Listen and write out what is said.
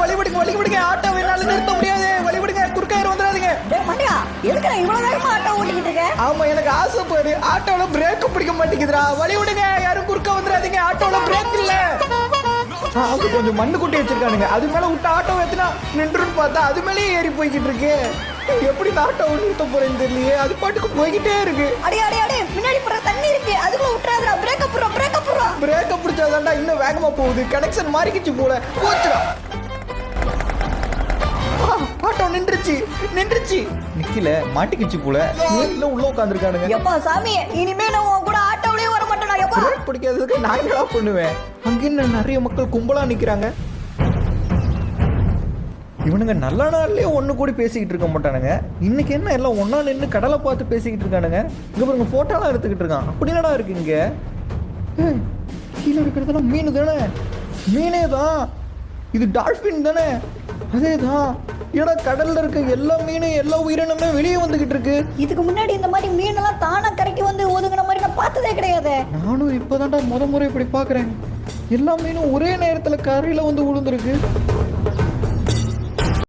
வழிவிடுங்க வழிவிடுங்க, ஆட்டோ என்னால நிறுத்த முடியாது, வழிவிடுங்க, குறுக்காயிரம் வந்துடாதீங்க. மண்டியா எதுக்கு இவ்வளவு வேகமா ஆட்டோ ஓட்டிக்கிட்டு இருக்கேன்? ஆமா எனக்கு ஆசை பாரு, ஆட்டோல பிரேக் பிடிக்க மாட்டேங்குதுடா, வழிவிடுங்க, யாரும் குறுக்க வந்துடாதீங்க, ஆட்டோல பிரேக் இல்ல. அது கொஞ்சம் மண்ணு குட்டி வச்சிருக்கானுங்க, அது மேல விட்டு ஆட்டோ ஏத்தினா நின்றுன்னு பார்த்தா அது மேலேயே ஏறி போய்கிட்டு இருக்கு. எப்படி இந்த ஆட்டோ நிறுத்த போறேன்னு தெரியலையே, அது பாட்டுக்கு போய்கிட்டே இருக்கு. அடே அடே அடே முன்னாடி போற தண்ணி இருக்கு, அதுக்குள்ள விட்டுறாதடா, பிரேக் அப்புறம் பிரேக் அப்புறம். பிரேக்க பிடிச்சாதான்டா இன்னும் வேகமா போகுது, கனெக்ஷன் மாறிக்கிச்சு போல, போச்சுடா. ஆட்டோ நின்றுச்சு நிக்கல, மாட்டிக்கிச்சு போல, இல்ல உள்ள உட்காந்துருக்கானுங்க. எப்பா சாமி, இனிமே நான் உன் கூட ஆட்டோலயே வர மாட்டேனா எப்பா. பிரேக் பிடிக்காததுக்கு நான் என்னடா பண்ணுவேன்? அங்க என்ன நிறைய மக்கள் கும்பலா நிக்கிறாங்க. இவனுங்க நல்ல நாள்லயே ஒண்ணு கூடி பேசிக்கிட்டு இருக்க மாட்டானுங்க, இன்னைக்கு என்ன எல்லாம் ஒன்னா நின்று கடலை பார்த்து பேசிக்கிட்டு இருக்கானுங்க. இங்க பாருங்க போட்டோலாம் எடுத்துக்கிட்டு இருக்கான். அப்படி என்னடா இருக்கு இங்க? கீழே இருக்கிறதெல்லாம் மீன் தானே? மீனே தான். இது டால்பின் தானே? அதே தான். ஏன்னா கடல்ல இருக்க எல்லா மீனும் எல்லா உயிரினமே வெளியே வந்துகிட்டு இருக்கு. இதுக்கு முன்னாடி இந்த மாதிரி மீன் எல்லாம் தானா கரைக்கு வந்து ஒதுங்கின மாதிரி நான் பார்த்ததே கிடையாது. நானும் இப்பதான்டா முறை இப்படி பாக்குறேன். எல்லா மீனும் ஒரே நேரத்துல கரையில வந்து விழுந்துருக்கு.